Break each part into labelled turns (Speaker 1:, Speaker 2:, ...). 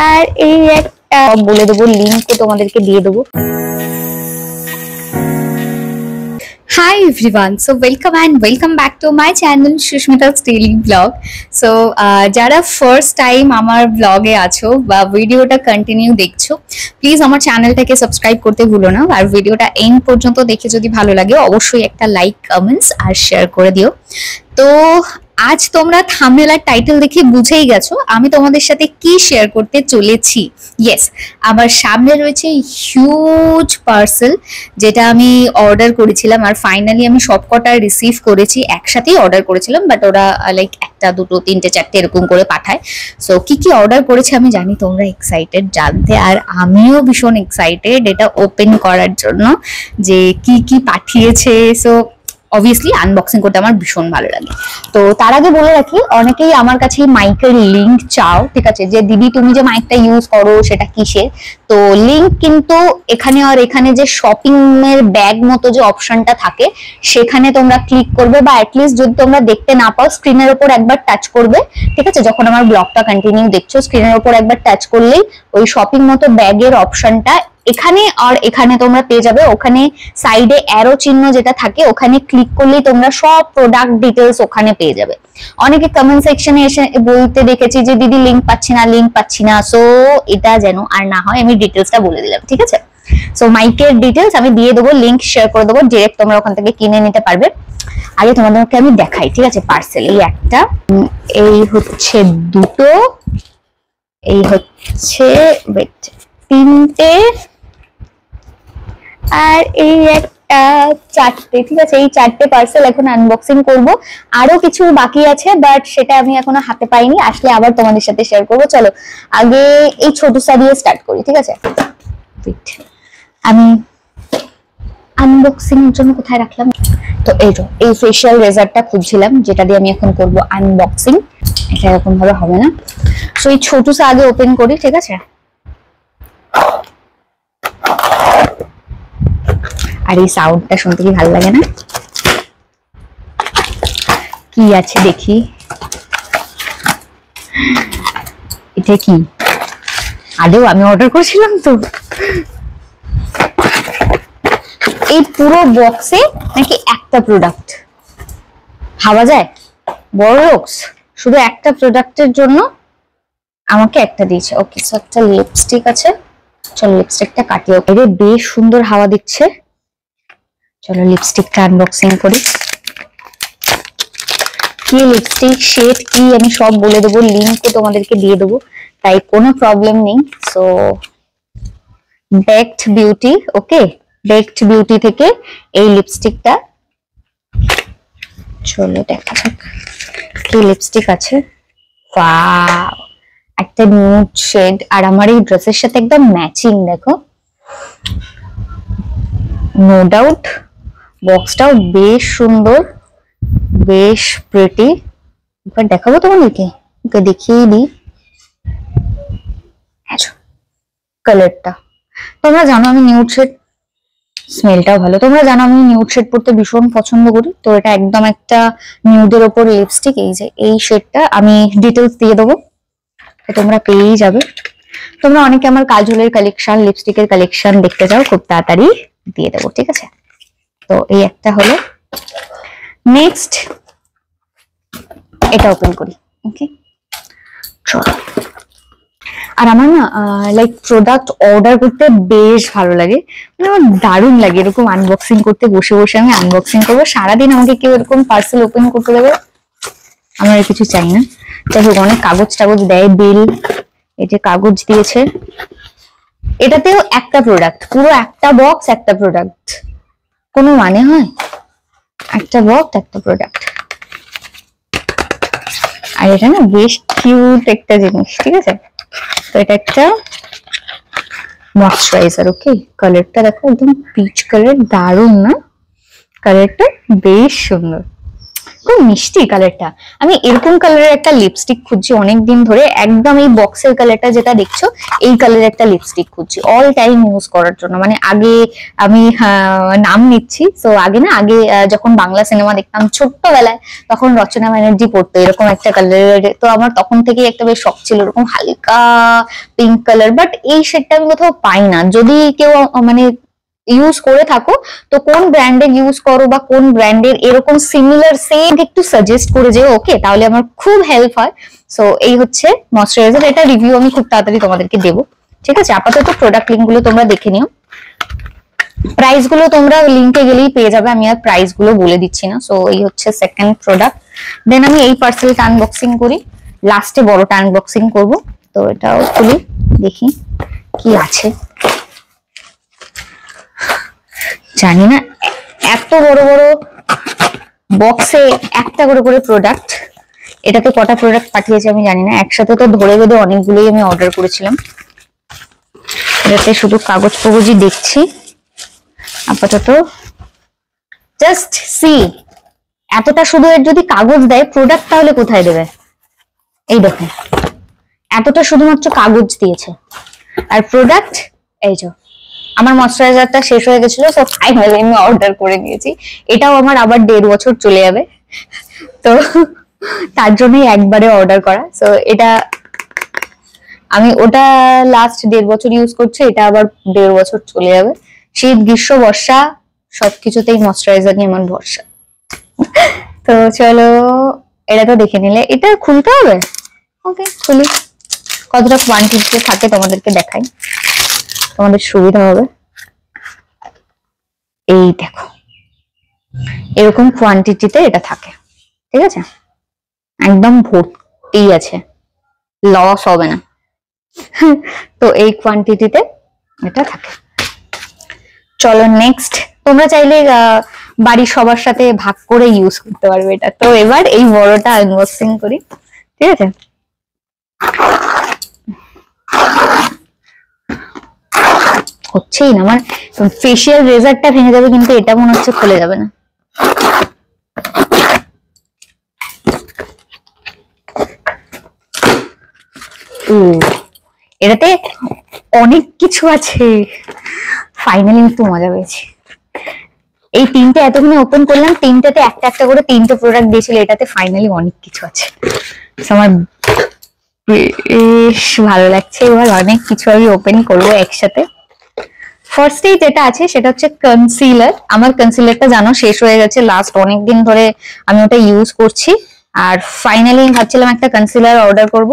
Speaker 1: আর এই একটা বলে দেবো, লিঙ্কও তোমাদেরকে দিয়ে দেবো। Hi everyone, so welcome back to my channel Shushmita's Daily Vlog. So যারা ফার্স্ট টাইম আমার ব্লগে আছো বা ভিডিওটা কন্টিনিউ দেখছো, প্লিজ আমার চ্যানেলটাকে সাবস্ক্রাইব করতে ভুলো না। আর ভিডিওটা এন্ড পর্যন্ত দেখে যদি ভালো লাগে অবশ্যই একটা লাইক, কমেন্টস আর শেয়ার করে দিও। তো আজ তোমরা থাম্বনেল আর টাইটেল দেখে বুঝেই গেছো আমি তোমাদের সাথে কি শেয়ার করতে চলেছি। ইয়েস, আমার সামনে রয়েছে হিউজ পার্সেল, যেটা আমি অর্ডার করেছিলাম আর ফাইনালি আমি সবকটা রিসিভ করেছি। একসাথেই অর্ডার করেছিলাম, বাট ওরা লাইক একটা, দুটো, তিনটে, চারটে এরকম করে পাঠায়। সো কি কি অর্ডার করেছে আমি জানি তোমরা এক্সাইটেড জানতে, আর আমিও ভীষণ এক্সাইটেড এটা ওপেন করার জন্য যে কি কি পাঠিয়েছে। সো অবভিয়াসলি আনবক্সিং করতে আমার ভীষণ ভালো লাগে। তো তার আগে বলে রাখি, অনেকেই আমার কাছে মাইকের লিংক চাও, ঠিক আছে, যে দিদি তুমি যে মাইকটা ইউজ করো সেটা কিসের। তো লিংক কিন্তু এখানে, আর এখানে যে শপিং এর ব্যাগ মতো যে অপশনটা থাকে সেখানে তোমরা ক্লিক করবে, বা অ্যাটলিস্ট যদি তোমরা দেখতে না পাও স্ক্রিনের উপর একবার টাচ করবে, ঠিক আছে, যখন আমার ব্লগটা কন্টিনিউ দেখছো স্ক্রিনের উপর একবার টাচ করলেই ওই শপিং মতো ব্যাগের অপশনটা এখানে আর এখানে তোমরা পেয়ে যাবে। ওখানে সাইডে অ্যারো চিহ্ন যেটা থাকে ওখানে ক্লিক করলেই তোমরা সব প্রোডাক্ট ডিটেলস ওখানে পেয়ে যাবে। অনেকে কমেন্ট সেকশনে এসে বলতে দেখেছি যে দিদি লিংক পাচ্ছি না। সো এটা যেন আর না হয় আমি ডিটেলসটা বলে দিলাম, ঠিক আছে। সো মাইকের ডিটেলস আমি দিয়ে দেবো, লিংক শেয়ার করে দেবো, ডিরেক্ট তোমরা ওখান থেকে কিনে নিতে পারবে। আগে তোমাদেরকে আমি দেখাই, ঠিক আছে, পার্সেল। এই একটা, এই হচ্ছে দুটো, এই হচ্ছে তিনটে, আর এই একটা চারটে, ঠিক আছে। এই চারটে পার্সেল এখন আনবক্সিং করব। আরো কিছু বাকি আছে, বাট সেটা আমি এখনো হাতে পাইনি, আসলে আবার তোমাদের সাথে শেয়ার করব। চলো আগে এই ছোট সা দিয়ে স্টার্ট করি, ঠিক আছে। আমি আনবক্সিং এর জন্য কোথায় রাখলাম, তো এই ফেশিয়াল রেজারটা খুঁজছিলাম যেটা দিয়ে আমি এখন করব আনবক্সিং। এটা এরকম ভাবে হবে না, সো এই ছোট সা আগে ওপেন করি, ঠিক আছে। আর এই সাউন্ডটা শুনতে কি ভালো লাগে না? কি আছে দেখি, এটা কি আদেও আমি অর্ডার করেছিলাম তো? এই পুরো বক্সে নাকি একটা প্রোডাক্ট ভাবা যায়? বড় লোকস শুধু একটা প্রোডাক্টের জন্য আমাকে একটা দিয়েছে। ওকে, সো একটা লিপস্টিক আছে, চলো লিপস্টিকটা কাটিয়ে। এর বেশ সুন্দর হাওয়া দিচ্ছে, চলো লিপস্টিকটা আনবক্সিং করি। কি লিপস্টিক, শেড কি আমি সব বলে দেবো, লিঙ্কও তোমাদেরকে দিয়ে দেবো, তাই কোনো প্রবলেম নেই। সো বেকড বিউটি, ওকে, বেকড বিউটি থেকে এই লিপস্টিকটা, চলো দেখা যাক কি লিপস্টিক আছে। ওয়াও, একটা নিউড শেড, আর আমার এই ড্রেসের সাথে একদম ম্যাচিং। দেখো, নো ডাউট বক্সটাও বেশ সুন্দর, বেশ প্রিটি। এবার দেখাবো তোমাদেরকে, ওকে দেখিয়ে দিই কালারটা। তোমরা জানো আমি নিউড শেড, স্মেলটাও ভালো, তোমরা জানো আমি নিউড শেড পরতে ভীষণ পছন্দ করি। তো এটা একদম একটা নিউডের ওপর লিপস্টিক। এই যে এই শেডটা আমি ডিটেলস দিয়ে দেবো, তোমরা পেয়েই যাবে। তোমরা অনেকে আমার কাজলের কালেকশন, লিপস্টিকের কালেকশন দেখতে চাও, খুব তাড়াতাড়ি দিয়ে দেবো, ঠিক আছে। তো এই একটা হলো, নেক্সট এটা ওপেন করি, ওকে। চলো, আর আমার না লাইক প্রোডাক্ট অর্ডার করতে বেশ ভালো লাগে, মানে আমার দারুণ লাগে এরকম আনবক্সিং করতে। বসে বসে আমি আনবক্সিং করবো, সারাদিন আমাকে কেউ এরকম পার্সেল ওপেন করতে দেবে, আমার আর কিছু চাই না। যাই হোক, অনেক কাগজ টাগজ দেয়, বিল, এই যে কাগজ দিয়েছে। এটাতেও একটা প্রোডাক্ট, পুরো একটা বক্স একটা প্রোডাক্ট, কোনো মানে হয়? একটা বক্স একটা প্রোডাক্ট। আর এটা না বেশ কিউট একটা জিনিস, ঠিক আছে। তো এটা একটা ময়শ্চারাইজার, ওকে। কালারটা দেখো একদম পিচ কালার, দারুণ না কালারটা, বেশ সুন্দর। খুব মিষ্টি কালারটা। আমি এরকম কালারের একটা লিপস্টিক খুঁজছি অনেকদিন ধরে, একদম এই বক্সের কালারটা যেটা দেখছো এই কালারের একটা লিপস্টিক খুঁজছি অল টাইম ইউজ করার জন্য। মানে আগে আমি নাম নিচ্ছি, তো আগে যখন বাংলা সিনেমা দেখতাম ছোট্টবেলায়, তখন রচনা ব্যানার্জি পড়তো এরকম একটা কালারের, তো আমার তখন থেকেই একটা বেশ শখ ছিল এরকম হালকা পিঙ্ক কালার। বাট এই শেডটা আমি কোথাও পাই না। যদি কেউ মানে ইউজ করে থাকো তো কোন ব্র্যান্ডের ইউজ করো বা কোন ব্র্যান্ডের এরকম সিমিলার সেম একটু সাজেস্ট করে যেও, ওকে? তাহলে আমার খুব হেল্প হয়। সো এই হচ্ছে ময়শ্চারাইজার, এটা রিভিউ আমি খুব তাড়াতাড়ি তোমাদেরকে দেবো, ঠিক আছে? আপাতত প্রোডাক্ট লিঙ্ক গুলো তোমরা দেখে নিও, প্রাইস গুলো তোমরা লিঙ্কে গেলেই পেয়ে যাবে, আমি আর প্রাইস গুলো বলে দিচ্ছি না। সো এই হচ্ছে সেকেন্ড প্রোডাক্ট। দেন আমি এই পার্সেলটা আনবক্সিং করি, লাস্টে বড়টা আনবক্সিং করব। তো এটাও খুলি, দেখি কি আছে। জানি না এত বড় বড় বক্সে একটা করে করে প্রোডাক্ট, এটাতে কটা প্রোডাক্ট পাঠিয়েছে আমি জানি না। একসাথে তো ধরে বেঁধে অনেকগুলোই আমি অর্ডার করেছিলাম। এটাতে শুধু কাগজ কাগজই দেখছি আপাতত। জাস্ট সি, এতটা শুধু এর যদি কাগজ দেয়, প্রোডাক্ট তাহলে কোথায় দেবে? এই দেখো, এতটা শুধুমাত্র কাগজ দিয়েছে, আর প্রোডাক্ট এই যে। আমার ময়শ্চারাইজারটা শেষ হয়ে গেছিল, তো ফাইনালি আমি অর্ডার করে নিয়েছি। এটাও আমার আবার 1.5 বছর চলে যাবে, তো তার জন্যই একবারে অর্ডার করা। তো এটা আমি ওটা লাস্ট 1.5 বছর ইউজ করছি, এটা আবার 1.5 বছর চলে যাবে। শীত গ্রীষ্ম বর্ষা সবকিছুতেই ময়শ্চারাইজার নিয়ে আমার ভরসা। তো চলো, এটা তো দেখে নিলে, এটা খুলতে হবে। ওকে, খুলি। কতটা কোয়ান্টিটিতে থাকে তোমাদেরকে দেখাই, তোমাদের সুবিধা হবে। এই দেখো, এরকম কোয়ান্টিটিতে এটা থাকে, ঠিক আছে? একদম ভর্তি আছে, লস হবে না। তো এই কোয়ান্টিটিতে এটা থাকে। চলো নেক্সট, তোমরা চাইলে বাড়ির সবার সাথে ভাগ করে ইউজ করতে পারবে এটা। তো এবার এই বড়টা আনবক্সিং করি, ঠিক আছে? হচ্ছেই না, আমার ফেসিয়াল রেজারটা ভেঙে যাবে, কিন্তু এটা মনে হচ্ছে খুলে যাবে না। এটাতে অনেক কিছু আছে, ফাইনালি একটু মজা পেয়েছি। এই তিনটে এতক্ষণে ওপেন করলাম, তিনটাতে একটা একটা করে 3টে প্রোডাক্ট দিয়েছিল, এটাতে ফাইনালি অনেক কিছু আছে। আমার বেশ ভালো লাগছে, এবার অনেক কিছু আমি ওপেন করবো একসাথে। ফার্স্টেই যেটা আছে সেটা হচ্ছে কনসিলার। আমার কনসিলারটা জানো শেষ হয়ে গেছে, লাস্ট অনেকদিন ধরে আমি ওটা ইউজ করছি, আর ফাইনালি ভাবছিলাম একটা কনসিলার অর্ডার করব।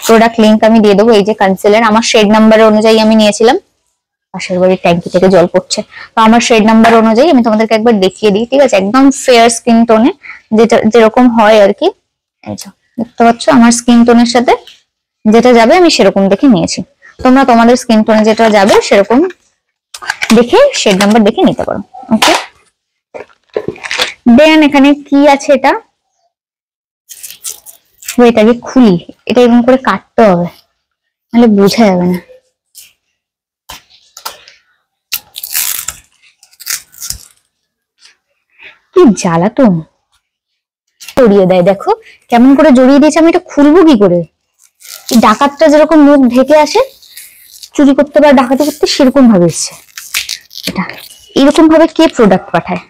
Speaker 1: প্রোডাক্ট লিংক আমি দিয়ে দেবো। এই যে কনসিলার, আমার শেড নাম্বার অনুযায়ী আমি নিয়েছিলাম। পাশের বাড়ির ট্যাঙ্কি থেকে জল পড়ছে, তো আমার শেড নাম্বার অনুযায়ী আমি তোমাদেরকে একবার দেখিয়ে দিই, ঠিক আছে? একদম ফেয়ার স্কিন টোনে, যেটা যেরকম হয় আর কি। এই যে দেখতে পাচ্ছ, আমার স্কিন টোনের সাথে যেটা যাবে আমি সেরকম দেখে নিয়েছি। তোমরা তোমাদের স্কিন টোনে যেটা যাবে সেরকম দেখে শেড নাম্বার দেখে নিতে পারো, ওকে? দেন এখানে কি আছে, এটা এটাকে খুলি। এটা এরকম করে কাটতে হবে, নাহলে বোঝা যাবে না। কি জ্বালাতন, জড়িয়ে দেয়। দেখো কেমন করে জড়িয়ে দিয়েছে, আমি এটা খুলবো কি করে? ডাকাতটা যেরকম মুখ ঢেকে আসে চুরি করতে বা ডাকাতি করতে, সেরকম ভাবে এসছে এটা। এরকম ভাবে কে প্রোডাক্ট পাঠায়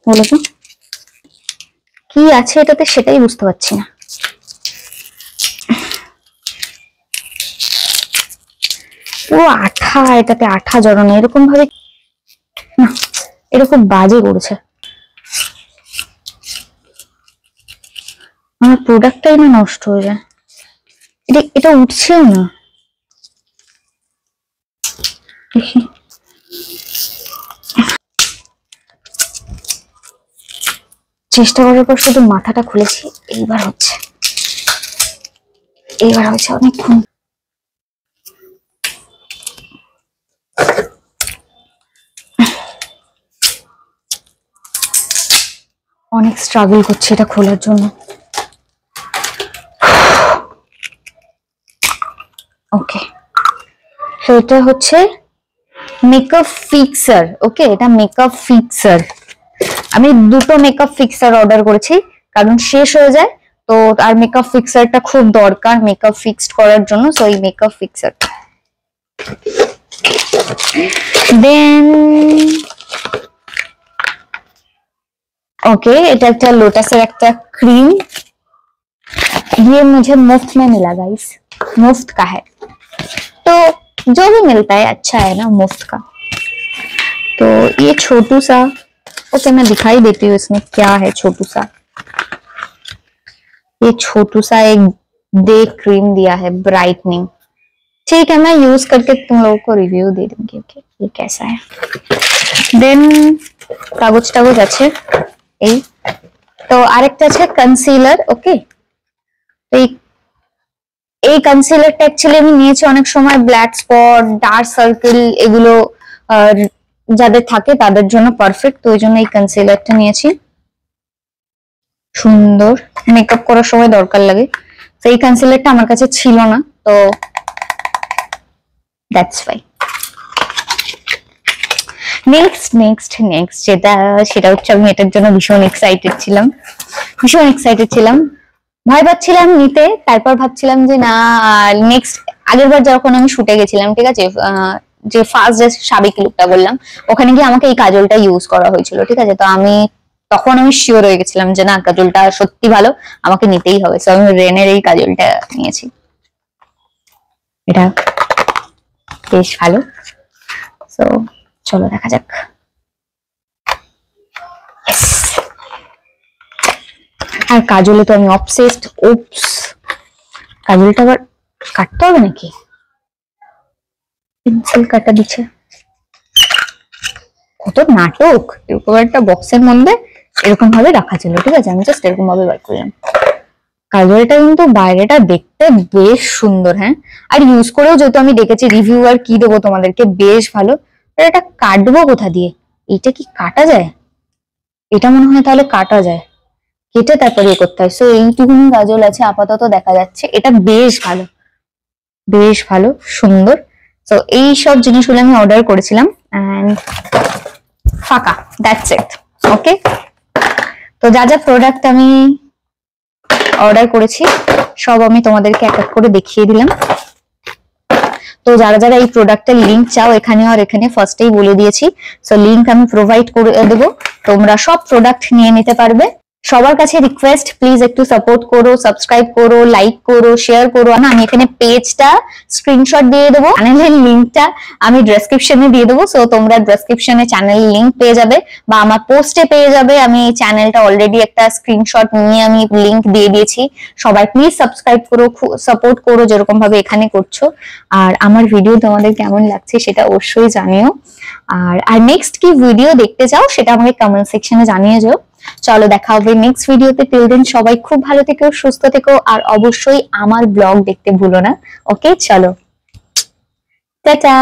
Speaker 1: বলো তো? কি আছে এটাতে সেটাই বুঝতে পারছি না। ও আঠা, এটাতে আঠা জড়ানো, এরকম ভাবে না, এরকম বাজে করেছে। আমার প্রোডাক্টটাই না নষ্ট হয়ে যায়। এটা উঠছেও না, দেখি। চেষ্টা করার পর শুধু মাথাটা খুলেছি, এইবার হচ্ছে অনেকক্ষণ। অনেক স্ট্রাগল করছে এটা খোলার জন্য। ওকে, সেটা হচ্ছে মেকআপ ফিক্সার। ওকে, এটা মেকআপ ফিক্সার। আমি দুটো মেকআপ ফিক্সার অর্ডার করেছি, কারণ শেষ হয়ে যায়, তো আর মেকআপ ফিক্সারটা খুব দরকার মেকআপ ফিক্সড করার জন্য, সো এই মেকআপ ফিক্সার। দেন ओके এটা একটা লোটাসের একটা क्रीम, ये मुझे मुफ्त में मिला गाइस, मुफ्त का है, तो जो भी मिलता है अच्छा है ना मुफ्त का। तो ये छोटू सा, ओके मैं दिखाई देती हूँ इसमें क्या है। छोटू सा, ये छोटू सा एक डे क्रीम दिया है ब्राइटनिंग, ठीक है मैं यूज करके तुम लोगों को रिव्यू दे दूंगी। ओके ये कैसा है। देन কাগজ টাগজ আছে এই, তো আরেকটা আছে কনসিলার। ওকে এই কনসিলারটা অ্যাকচুয়ালি আমি নিয়েছি অনেক সময় ব্ল্যাক স্পট ডার্ক সার্কেল এগুলো যাদের থাকে তাদের জন্য পারফেক্ট, তো ওই জন্য এই কনসিলারটা নিয়েছি। সুন্দর মেকআপ করার সময় দরকার লাগে, তো এই কনসিলারটা আমার কাছে ছিল না, তো দ্যাটস ওয়াই। নেক্সট যেটা সেটা হচ্ছে আমি এটার জন্য ভীষণ এক্সাইটেড ছিলাম, ভয় পাচ্ছিলাম নিতে, তারপর ভাবছিলাম যে না নেক্সট আগের বার যখন আমি শুটে গেছিলাম, ঠিক আছে, যে ফার্স্ট যে সাবিক লুকটা বললাম ওখানে গিয়ে আমাকে এই কাজলটা ইউজ করা হয়েছিল, ঠিক আছে, তো তখন আমি শিওর হয়ে গেছিলাম যে না কাজলটা সত্যি ভালো, আমাকে নিতেই হবে, সো আমি রেনের এই কাজলটা নিয়েছি। এটা বেশ ভালো, সো চলো দেখা যাক। আর কাজলে তো আমি অবসেসড। ওপস কাজলটা আবার কাটতে হবে নাকি, পেন্সিল কাটা দিচ্ছে, কত নাটক। এরকম একটা বক্সের মধ্যে এরকম ভাবে রাখা ছিল, ঠিক আছে, আমি জাস্ট এরকম ভাবে বার করলাম। কাজলটা কিন্তু বাইরেটা দেখতে বেশ সুন্দর, হ্যাঁ, আর ইউজ করেও যেহেতু আমি দেখেছি রিভিউ, আর কি দেবো তোমাদেরকে, বেশ ভালো। এটা কাটবো কোথা দিয়ে, এটা কি কাটা যায়? এটা মনে হয় তাহলে কাটা যায়, কেটে তারপরে ইয়ে করতে হয়। সো এইটুকুনি কাজল আছে আপাতত দেখা যাচ্ছে, এটা বেশ ভালো সুন্দর। তো এই সব জিনিসগুলো আমি অর্ডার করেছিলাম এন্ড ফাঁকা, দ্যাটস ইট। ওকে, তো যা যা প্রোডাক্ট আমি অর্ডার করেছি সব আমি তোমাদেরকে এক এক করে দেখিয়ে দিলাম। তো যারা যারা এই প্রোডাক্টের লিংক চাও এখানে আর এখানে ফার্স্টেই বলে দিয়েছি, সো লিংক আমি প্রোভাইড করে দেবো, তোমরা সব প্রোডাক্ট নিয়ে নিতে পারবে। সবার কাছে রিকোয়েস্ট প্লিজ একটু সাপোর্ট করো, সাবস্ক্রাইব করো, লাইক করো, শেয়ার করো। না আমি এখানে পেজটা স্ক্রিনশট দিয়ে দেবো, চ্যানেলের লিংকটা আমি ডেসক্রিপশনে দিয়ে দেবো, সো তোমরা ডেসক্রিপশনে চ্যানেলের লিংক পেয়ে যাবে বা আমার পোস্টে পেয়ে যাবে। আমি চ্যানেলটা অলরেডি একটা স্ক্রিনশট নিয়ে আমি লিংক দিয়ে দিয়েছি। সবাই প্লিজ সাবস্ক্রাইব করো, সাপোর্ট করো যেরকম ভাবে এখানে করছো। আর আমার ভিডিও তোমাদের কেমন লাগছে সেটা অবশ্যই জানিও, আর নেক্সট কি ভিডিও দেখতে চাও সেটা আমাকে কমেন্ট সেকশনে জানিয়ে যাও। চলো দেখা হবে নেক্সট ভিডিওতে, টিল দেন সবাই খুব ভালো থেকো, সুস্থ থেকো, আর অবশ্যই আমার ব্লগ দেখতে ভুলো না। ওকে চলো, টাটা।